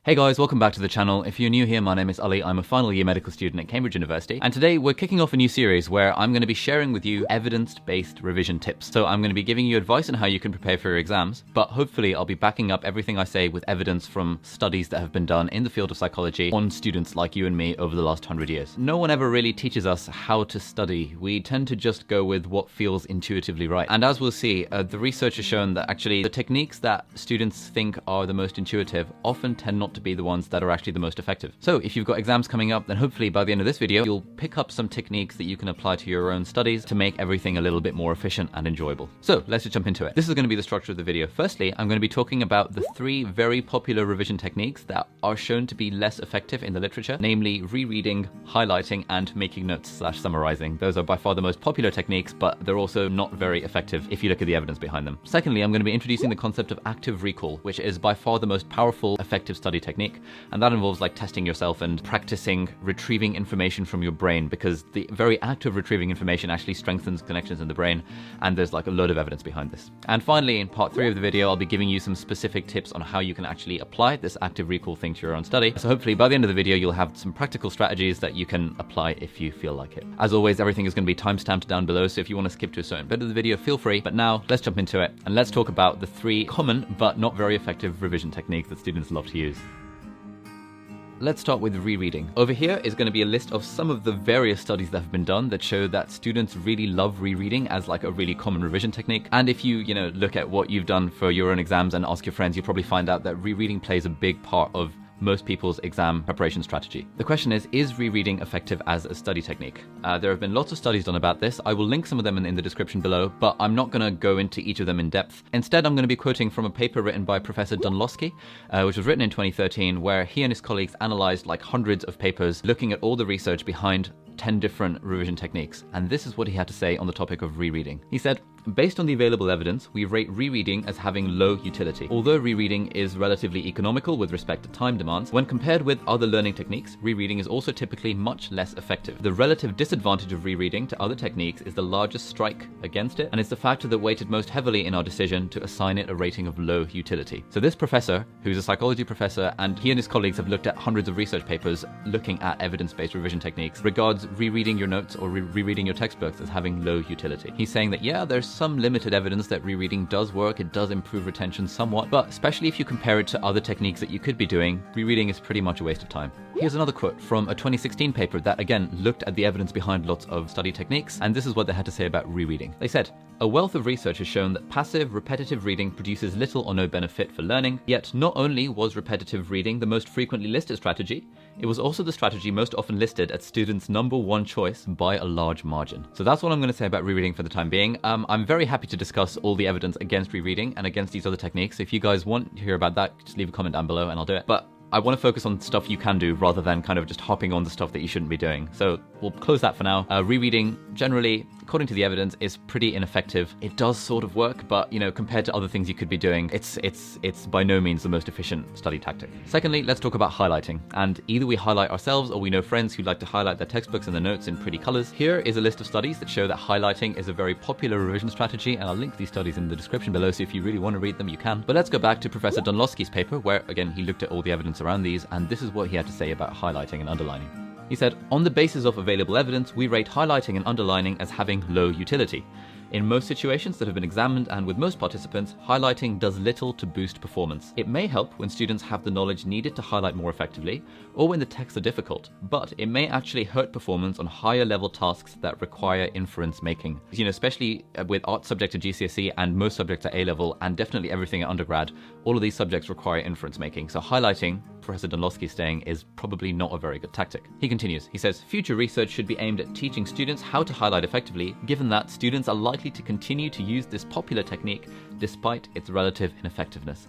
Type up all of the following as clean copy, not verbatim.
Hey guys, welcome back to the channel. If you're new here, my name is Ali. I'm a final year medical student at Cambridge University. And today we're kicking off a new series where I'm going to be sharing with you evidence-based revision tips. So I'm going to be giving you advice on how you can prepare for your exams, but hopefully I'll be backing up everything I say with evidence from studies that have been done in the field of psychology on students like you and me over the last 100 years. No one ever really teaches us how to study. We tend to just go with what feels intuitively right. And as we'll see, the research has shown that actually the techniques that students think are the most intuitive often tend not to be the ones that are actually the most effective. So if you've got exams coming up, then hopefully by the end of this video, you'll pick up some techniques that you can apply to your own studies to make everything a little bit more efficient and enjoyable. So let's just jump into it. This is going to be the structure of the video. Firstly, I'm going to be talking about the 3 very popular revision techniques that are shown to be less effective in the literature, namely rereading, highlighting, and making notes / summarizing. Those are by far the most popular techniques, but they're also not very effective if you look at the evidence behind them. Secondly, I'm going to be introducing the concept of active recall, which is by far the most powerful, effective study technique. And that involves like testing yourself and practicing retrieving information from your brain, because the very act of retrieving information actually strengthens connections in the brain, and there's like a load of evidence behind this. And finally, in part 3 of the video, I'll be giving you some specific tips on how you can actually apply this active recall thing to your own study. So hopefully by the end of the video, you'll have some practical strategies that you can apply if you feel like it. As always, everything is going to be timestamped down below, so if you want to skip to a certain bit of the video, feel free. But now let's jump into it and let's talk about the 3 common but not very effective revision techniques that students love to use. Let's start with rereading. Over here is going to be a list of some of the various studies that have been done that show that students really love rereading as like a really common revision technique. And if you look at what you've done for your own exams and ask your friends, you'll probably find out that rereading plays a big part of most people's exam preparation strategy. The question is rereading effective as a study technique? There have been lots of studies done about this. I will link some of them in the description below, but I'm not going to go into each of them in depth. Instead, I'm going to be quoting from a paper written by Professor Dunlosky, which was written in 2013, where he and his colleagues analyzed like hundreds of papers looking at all the research behind 10 different revision techniques. And this is what he had to say on the topic of rereading. He said, "Based on the available evidence, we rate rereading as having low utility. Although rereading is relatively economical with respect to time demands, when compared with other learning techniques, rereading is also typically much less effective. The relative disadvantage of rereading to other techniques is the largest strike against it, and it's the factor that weighted most heavily in our decision to assign it a rating of low utility." So this professor, who's a psychology professor, and he and his colleagues have looked at hundreds of research papers looking at evidence-based revision techniques, regards rereading your notes or rereading your textbooks as having low utility. He's saying that, yeah, there's some limited evidence that rereading does work, it does improve retention somewhat, but especially if you compare it to other techniques that you could be doing, rereading is pretty much a waste of time. Here's another quote from a 2016 paper that again looked at the evidence behind lots of study techniques, and this is what they had to say about rereading. They said, "A wealth of research has shown that passive, repetitive reading produces little or no benefit for learning, yet not only was repetitive reading the most frequently listed strategy, it was also the strategy most often listed as students' #1 choice by a large margin." So that's what I'm going to say about rereading for the time being. I'm very happy to discuss all the evidence against rereading and against these other techniques. So if you guys want to hear about that, just leave a comment down below and I'll do it. But I want to focus on stuff you can do rather than kind of just hopping on the stuff that you shouldn't be doing. So we'll close that for now. Rereading, generally, according to the evidence, is pretty ineffective. It does sort of work, but compared to other things you could be doing, it's by no means the most efficient study tactic. Secondly, let's talk about highlighting. And either we highlight ourselves or we know friends who like to highlight their textbooks and their notes in pretty colors. Here is a list of studies that show that highlighting is a very popular revision strategy, and I'll link these studies in the description below, so if you really want to read them, you can. But let's go back to Professor Dunlosky's paper, where again he looked at all the evidence around these, and this is what he had to say about highlighting and underlining. He said, "On the basis of available evidence, we rate highlighting and underlining as having low utility. In most situations that have been examined and with most participants, highlighting does little to boost performance. It may help when students have the knowledge needed to highlight more effectively, or when the texts are difficult, but it may actually hurt performance on higher level tasks that require inference making." Especially with art subject at GCSE and most subjects at A-level, and definitely everything at undergrad, all of these subjects require inference making. So highlighting, Professor Dunlosky is saying, is probably not a very good tactic. He continues, he says, "Future research should be aimed at teaching students how to highlight effectively, given that students are likely to continue to use this popular technique despite its relative ineffectiveness."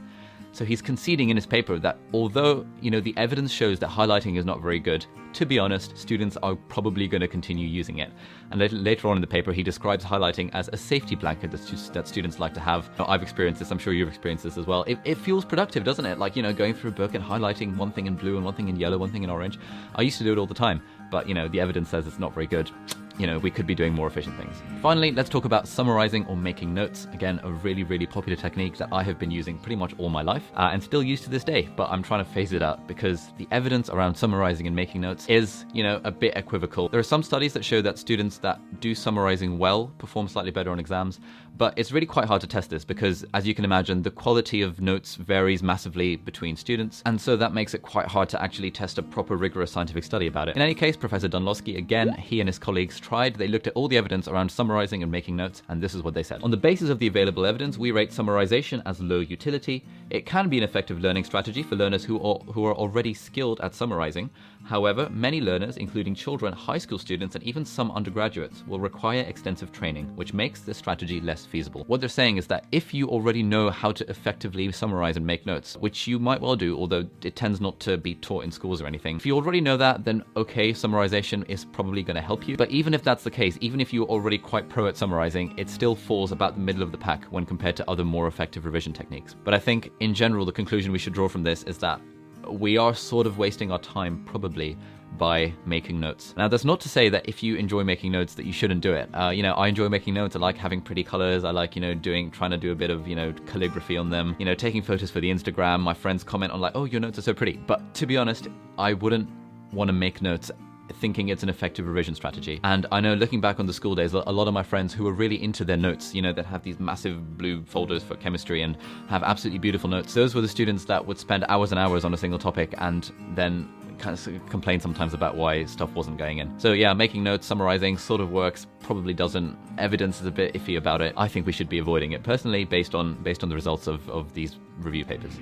So he's conceding in his paper that although, the evidence shows that highlighting is not very good, to be honest, students are probably going to continue using it. And later on in the paper, he describes highlighting as a safety blanket that students like to have. I've experienced this, I'm sure you've experienced this as well. It feels productive, doesn't it? Like, going through a book and highlighting one thing in blue and one thing in yellow, one thing in orange. I used to do it all the time, but the evidence says it's not very good. we could be doing more efficient things. Finally, let's talk about summarizing or making notes. Again, a really, really popular technique that I have been using pretty much all my life and still use to this day, but I'm trying to phase it out because the evidence around summarizing and making notes is, a bit equivocal. There are some studies that show that students that do summarizing well perform slightly better on exams, but it's really quite hard to test this because, as you can imagine, the quality of notes varies massively between students, and so that makes it quite hard to actually test a proper rigorous scientific study about it. In any case, Professor Dunlosky, again, he and his colleagues they looked at all the evidence around summarizing and making notes, and this is what they said. On the basis of the available evidence, we rate summarization as low utility. It can be an effective learning strategy for learners who are already skilled at summarizing. However, many learners, including children, high school students, and even some undergraduates, will require extensive training, which makes this strategy less feasible. What they're saying is that if you already know how to effectively summarize and make notes, which you might well do, although it tends not to be taught in schools or anything, if you already know that, then okay, summarization is probably going to help you. But even if that's the case, even if you're already quite pro at summarizing, it still falls about the middle of the pack when compared to other more effective revision techniques. But I think in general, the conclusion we should draw from this is that we are sort of wasting our time probably by making notes. Now, that's not to say that if you enjoy making notes that you shouldn't do it. I enjoy making notes. I like having pretty colors. I like, trying to do a bit of, calligraphy on them, taking photos for the Instagram. My friends comment on like, oh, your notes are so pretty. But to be honest, I wouldn't want to make notes thinking it's an effective revision strategy. And I know, looking back on the school days, a lot of my friends who were really into their notes, that have these massive blue folders for chemistry and have absolutely beautiful notes, those were the students that would spend hours and hours on a single topic and then kind of complain sometimes about why stuff wasn't going in. So yeah, making notes, summarizing sort of works, probably doesn't. Evidence is a bit iffy about it. I think we should be avoiding it personally based on the results of these review papers.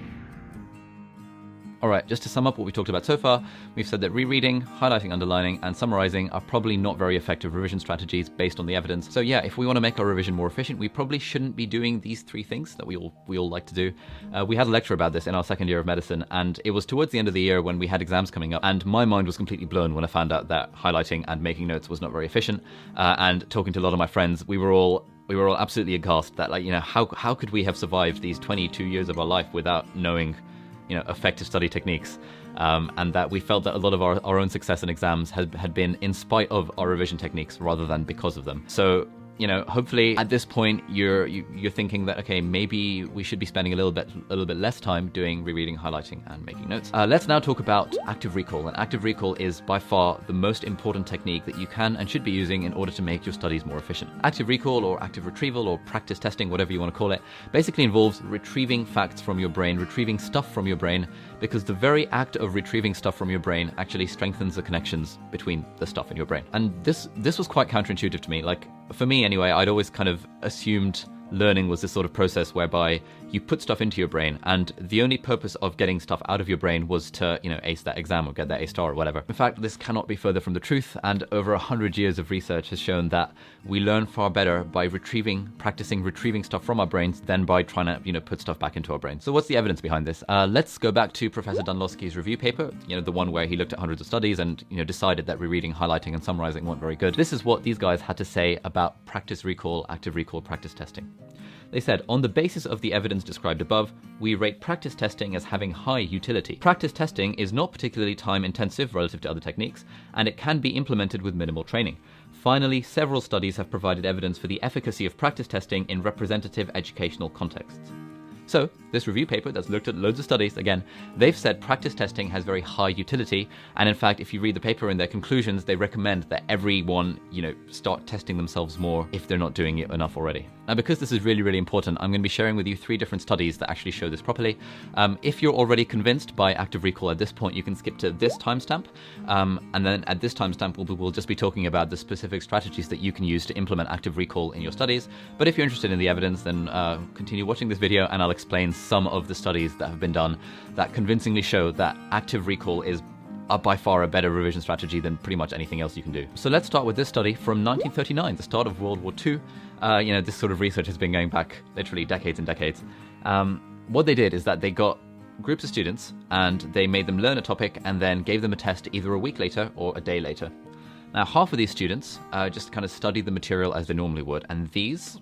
Alright, just to sum up what we talked about so far, we've said that rereading, highlighting, underlining, and summarizing are probably not very effective revision strategies based on the evidence. So yeah, if we want to make our revision more efficient, we probably shouldn't be doing these three things that we all like to do. We had a lecture about this in our second year of medicine, and it was towards the end of the year when we had exams coming up, and my mind was completely blown when I found out that highlighting and making notes was not very efficient. And talking to a lot of my friends, we were all absolutely aghast that, how could we have survived these 22 years of our life without knowing effective study techniques, and that we felt that a lot of our own success in exams had been in spite of our revision techniques rather than because of them. So hopefully at this point you're thinking that, okay, maybe we should be spending a little bit less time doing rereading, highlighting, and making notes. Let's now talk about active recall. And active recall is by far the most important technique that you can and should be using in order to make your studies more efficient. Active recall, or active retrieval, or practice testing, whatever you want to call it, basically involves retrieving facts from your brain, retrieving stuff from your brain, because the very act of retrieving stuff from your brain actually strengthens the connections between the stuff in your brain. And this was quite counterintuitive to me. Like, for me anyway, I'd always kind of assumed learning was this sort of process whereby you put stuff into your brain, and the only purpose of getting stuff out of your brain was to, ace that exam or get that A star or whatever. In fact, this cannot be further from the truth, and over 100 years of research has shown that we learn far better by practicing retrieving stuff from our brains than by trying to, put stuff back into our brains. So what's the evidence behind this? Let's go back to Professor Dunlosky's review paper, the one where he looked at hundreds of studies and, decided that rereading, highlighting, and summarizing weren't very good. This is what these guys had to say about practice recall, active recall, practice testing. They said, on the basis of the evidence described above, we rate practice testing as having high utility. Practice testing is not particularly time-intensive relative to other techniques, and it can be implemented with minimal training. Finally, several studies have provided evidence for the efficacy of practice testing in representative educational contexts. So, this review paper that's looked at loads of studies, again, they've said practice testing has very high utility, and in fact, if you read the paper in their conclusions, they recommend that everyone, start testing themselves more if they're not doing it enough already. Now, because this is really, really important, I'm going to be sharing with you 3 different studies that actually show this properly. If you're already convinced by active recall at this point, you can skip to this timestamp, and then at this timestamp, we'll just be talking about the specific strategies that you can use to implement active recall in your studies. But if you're interested in the evidence, then continue watching this video, and I'll explain some of the studies that have been done that convincingly show that active recall is by far a better revision strategy than pretty much anything else you can do. So let's start with this study from 1939, the start of World War II. This sort of research has been going back literally decades and decades. What they did is that they got groups of students and they made them learn a topic and then gave them a test either a week later or a day later. Now, half of these students just kind of studied the material as they normally would, and these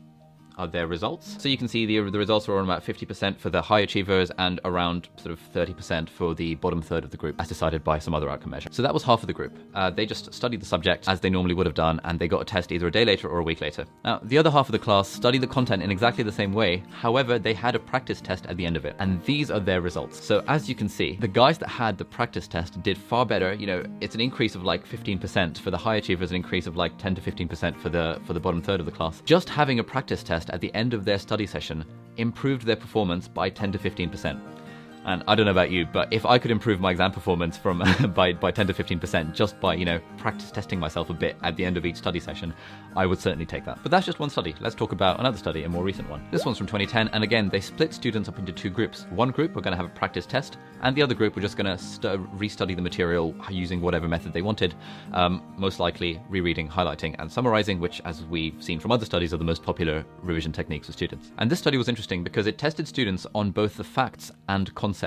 are their results. So you can see the results are around about 50% for the high achievers and around sort of 30% for the bottom third of the group, as decided by some other outcome measure. So that was half of the group. They just studied the subject as they normally would have done, and they got a test either a day later or a week later. Now, the other half of the class studied the content in exactly the same way. However, they had a practice test at the end of it, and these are their results. So as you can see, the guys that had the practice test did far better. You know, it's an increase of like 15% for the high achievers, an increase of like 10 to 15% for the bottom third of the class. Just having a practice test at the end of their study session improved their performance by 10 to 15%. And I don't know about you, but if I could improve my exam performance from by 10 to 15% just by, you know, practice testing myself a bit at the end of each study session, I would certainly take that. But that's just one study. Let's talk about another study, a more recent one. This one's from 2010, and again, they split students up into two groups. One group were going to have a practice test, and the other group were just going to restudy the material using whatever method they wanted, most likely rereading, highlighting, and summarizing, which, as we've seen from other studies, are the most popular revision techniques for students. And this study was interesting because it tested students on both the facts and concepts.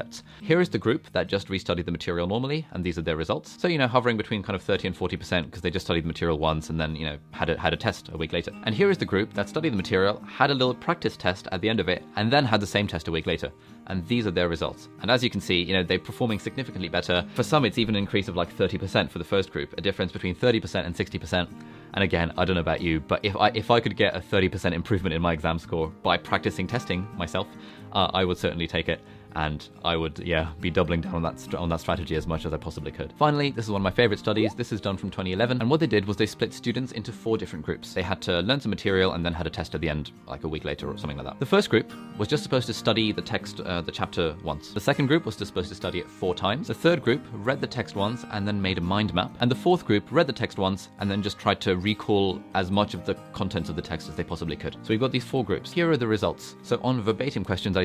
Here is the group that just restudied the material normally, and these are their results. So, you know, hovering between kind of 30 and 40% because they just studied the material once and then, you know, had a test a week later. And here is the group that studied the material, had a little practice test at the end of it, and then had the same test a week later. And these are their results. And as you can see, you know, they're performing significantly better. For some, it's even an increase of like 30% for the first group, a difference between 30% and 60%. And again, I don't know about you, but if I could get a 30% improvement in my exam score by practicing testing myself, I would certainly take it. And I would, be doubling down on that strategy as much as I possibly could. Finally, this is one of my favorite studies. This is done from 2011. And what they did was they split students into 4 different groups. They had to learn some material and then had a test at the end, like a week later or something like that. The first group was just supposed to study the text, the chapter once. The second group was just supposed to study it 4 times. The third group read the text once and then made a mind map. And the fourth group read the text once and then just tried to recall as much of the contents of the text as they possibly could. So we've got these 4 groups. Here are the results. So on verbatim questions,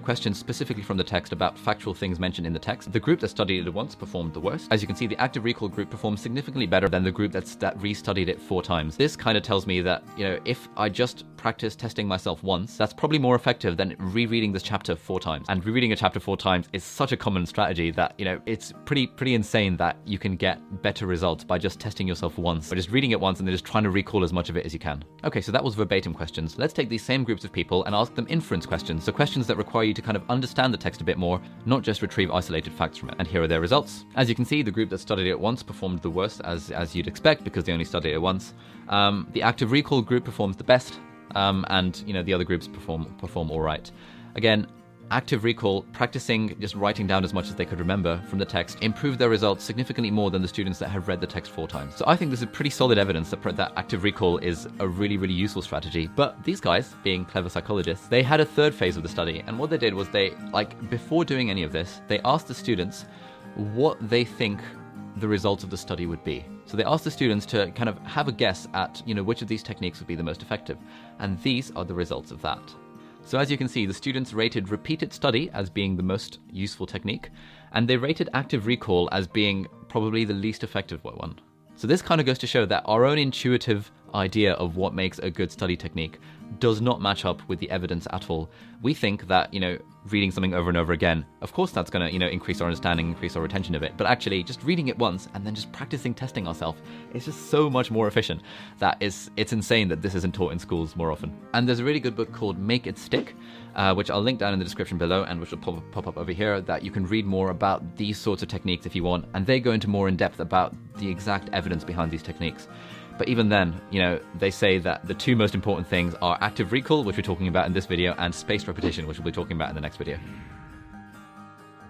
questions specifically from the text about factual things mentioned in the text, the group that studied it once performed the worst. As you can see, the active recall group performed significantly better than the group that restudied it 4 times. This kind of tells me that, you know, if I just practice testing myself once, that's probably more effective than rereading this chapter 4 times. And rereading a chapter 4 times is such a common strategy that, you know, it's pretty insane that you can get better results by just testing yourself once, or just reading it once and then just trying to recall as much of it as you can. Okay, so that was verbatim questions. Let's take these same groups of people and ask them inference questions, so questions that require you to kind of understand the text a bit more, not just retrieve isolated facts from it. And here are their results. As you can see, the group that studied it once performed the worst, as you'd expect, because they only studied it once. The active recall group performs the best, and, you know, the other groups perform all right. Again, active recall, practicing just writing down as much as they could remember from the text, improved their results significantly more than the students that have read the text 4 times. So I think this is pretty solid evidence that active recall is a really, really useful strategy. But these guys, being clever psychologists, they had a third phase of the study. And what they did was before doing any of this, they asked the students what they think the results of the study would be. So they asked the students to kind of have a guess at, you know, which of these techniques would be the most effective. And these are the results of that. So as you can see, the students rated repeated study as being the most useful technique, and they rated active recall as being probably the least effective one. So this kind of goes to show that our own intuitive idea of what makes a good study technique does not match up with the evidence at all. We think that, you know, reading something over and over again, of course that's going to, you know, increase our understanding, increase our retention of it. But actually, just reading it once and then just practicing testing ourselves is just so much more efficient. It's insane that this isn't taught in schools more often. And there's a really good book called Make It Stick, which I'll link down in the description below and which will pop up over here, that you can read more about these sorts of techniques if you want. And they go into more in depth about the exact evidence behind these techniques. But even then, you know, they say that the 2 most important things are active recall, which we're talking about in this video, and spaced repetition, which we'll be talking about in the next video.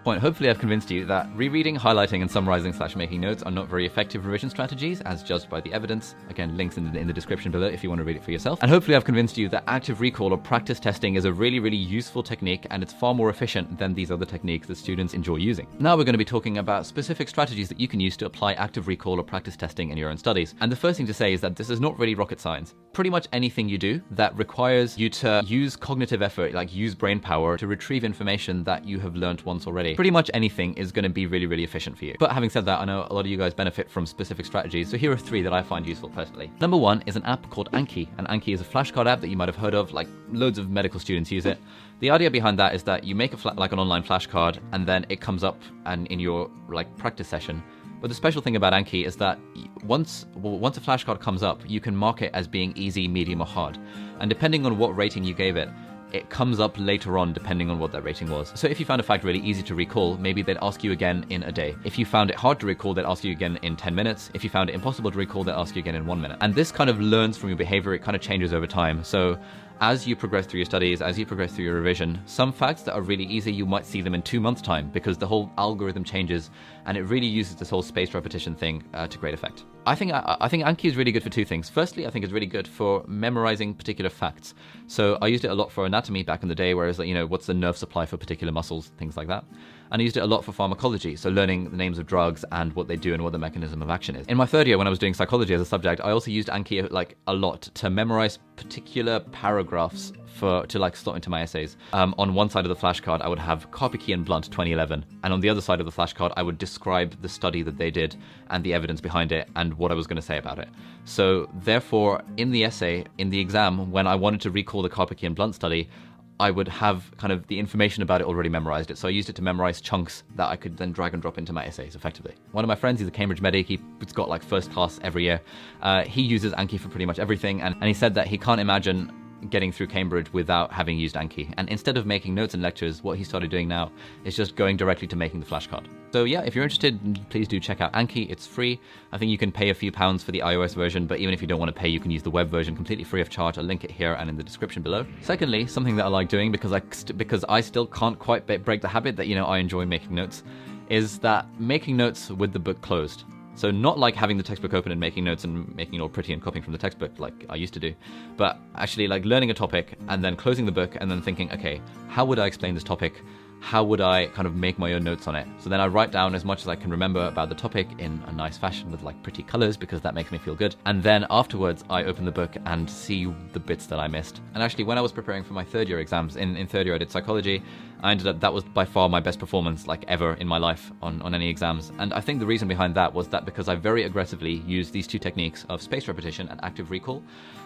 Hopefully I've convinced you that rereading, highlighting, and summarizing / making notes are not very effective revision strategies as judged by the evidence. Again, links in the description below if you want to read it for yourself. And hopefully I've convinced you that active recall or practice testing is a really, really useful technique, and it's far more efficient than these other techniques that students enjoy using. Now we're going to be talking about specific strategies that you can use to apply active recall or practice testing in your own studies. And the first thing to say is that this is not really rocket science. Pretty much anything you do that requires you to use cognitive effort, like use brain power to retrieve information that you have learned once already, pretty much anything is going to be really, really efficient for you. But having said that, I know a lot of you guys benefit from specific strategies, so here are 3 that I find useful personally. Number 1 is an app called Anki, and Anki is a flashcard app that you might have heard of, like loads of medical students use it. The idea behind that is that you make like an online flashcard, and then it comes up and in your like practice session But the special thing about Anki is that once a flashcard comes up, you can mark it as being easy, medium, or hard. And depending on what rating you gave it, it comes up later on depending on what that rating was. So if you found a fact really easy to recall, maybe they'd ask you again in a day. If you found it hard to recall, they'd ask you again in 10 minutes. If you found it impossible to recall, they'd ask you again in 1 minute. And this kind of learns from your behavior. It kind of changes over time. So as you progress through your studies, as you progress through your revision, some facts that are really easy, you might see them in 2 months' time because the whole algorithm changes and it really uses this whole spaced repetition thing to great effect. I think Anki is really good for two things. Firstly, I think it's really good for memorizing particular facts. So I used it a lot for anatomy back in the day, whereas, you know, what's the nerve supply for particular muscles, things like that. And I used it a lot for pharmacology, so learning the names of drugs and what they do and what the mechanism of action is. In my third year, when I was doing psychology as a subject, I also used Anki like a lot to memorize particular paragraphs to like slot into my essays. On one side of the flashcard, I would have Karpicki and Blunt 2011, and on the other side of the flashcard, I would describe the study that they did and the evidence behind it and what I was going to say about it. So therefore, in the essay, in the exam, when I wanted to recall the Karpicki and Blunt study, I would have kind of the information about it already memorized it. So I used it to memorize chunks that I could then drag and drop into my essays effectively. One of my friends, he's a Cambridge medic, he's got like first class every year. He uses Anki for pretty much everything, and he said that he can't imagine getting through Cambridge without having used Anki. And instead of making notes and lectures, what he started doing now is just going directly to making the flashcard. So yeah, if you're interested, please do check out Anki. It's free. I think you can pay a few pounds for the iOS version, but even if you don't want to pay, you can use the web version completely free of charge. I'll link it here and in the description below. Secondly, something that I like doing because I still can't quite break the habit that, you know, I enjoy making notes, is that making notes with the book closed. So not like having the textbook open and making notes and making it all pretty and copying from the textbook like I used to do, but actually like learning a topic and then closing the book and then thinking, okay, how would I explain this topic? How would I kind of make my own notes on it? So then I write down as much as I can remember about the topic in a nice fashion with like pretty colors because that makes me feel good. And then afterwards, I open the book and see the bits that I missed. And actually, when I was preparing for my third year exams, in third year I did psychology, I ended up, that was by far my best performance like ever in my life on any exams. And I think the reason behind that was that because I very aggressively used these two techniques of spaced repetition and active recall.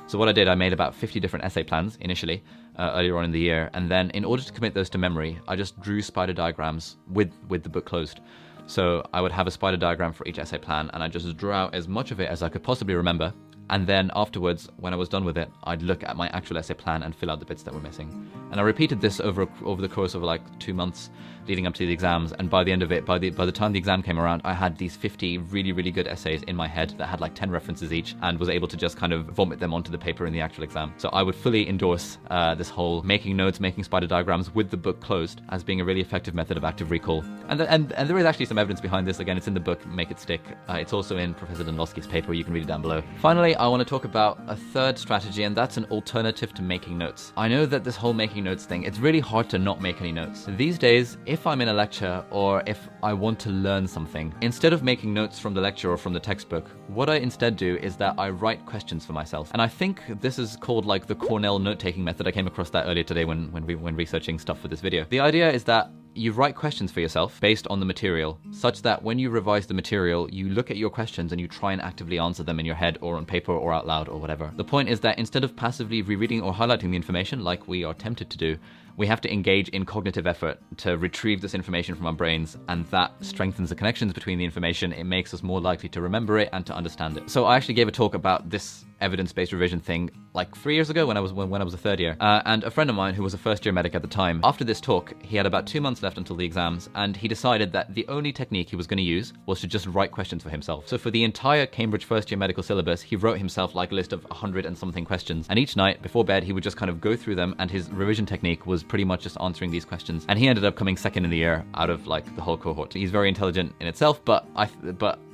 So what I did, I made about 50 different essay plans initially, earlier on in the year, and then in order to commit those to memory, I just drew spider diagrams with the book closed. So I would have a spider diagram for each essay plan, and I just drew out as much of it as I could possibly remember. And then afterwards, when I was done with it, I'd look at my actual essay plan and fill out the bits that were missing. And I repeated this over the course of like 2 months leading up to the exams. And by the end of it, by the time the exam came around, I had these 50 really, really good essays in my head that had like 10 references each and was able to just kind of vomit them onto the paper in the actual exam. So I would fully endorse this whole making notes, making spider diagrams with the book closed as being a really effective method of active recall. And there is actually some evidence behind this. Again, it's in the book, Make It Stick. It's also in Professor Danlowski's paper. You can read it down below. Finally, I want to talk about a third strategy, and that's an alternative to making notes. I know that this whole making notes thing, it's really hard to not make any notes. These days, if I'm in a lecture or if I want to learn something, instead of making notes from the lecture or from the textbook, what I instead do is that I write questions for myself. And I think this is called like the Cornell note-taking method. I came across that earlier today when researching stuff for this video. The idea is that you write questions for yourself based on the material, such that when you revise the material, you look at your questions and you try and actively answer them in your head or on paper or out loud or whatever. The point is that instead of passively rereading or highlighting the information like we are tempted to do, we have to engage in cognitive effort to retrieve this information from our brains, and that strengthens the connections between the information. It makes us more likely to remember it and to understand it. So I actually gave a talk about this evidence-based revision thing like 3 years ago when I was a third year, and a friend of mine who was a first-year medic at the time, after this talk, he had about 2 months left until the exams, and he decided that the only technique he was going to use was to just write questions for himself. So for the entire Cambridge first-year medical syllabus, he wrote himself like a list of 100 and something questions, and each night before bed he would just kind of go through them, and his revision technique was pretty much just answering these questions. And he ended up coming second in the year out of like the whole cohort. He's very intelligent in itself, but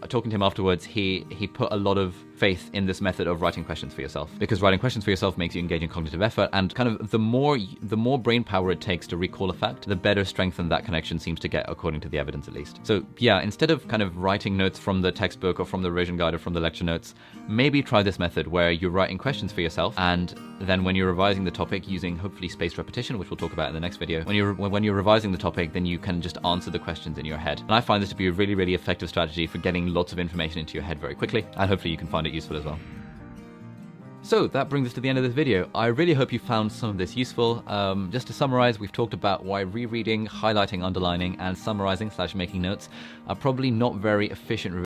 talking to him afterwards, he put a lot of faith in this method of writing questions for yourself, because writing questions for yourself makes you engage in cognitive effort, and kind of the more brain power it takes to recall a fact, the better strengthened that connection seems to get, according to the evidence at least. So yeah, instead of kind of writing notes from the textbook or from the revision guide or from the lecture notes, maybe try this method where you're writing questions for yourself, and then when you're revising the topic using hopefully spaced repetition, which we'll talk about in the next video, when you're revising the topic, then you can just answer the questions in your head. And I find this to be a really, really effective strategy for getting lots of information into your head very quickly, and hopefully you can find it useful as well. So that brings us to the end of this video. I really hope you found some of this useful. Just to summarize, we've talked about why rereading, highlighting, underlining, and summarizing / making notes are probably not very efficient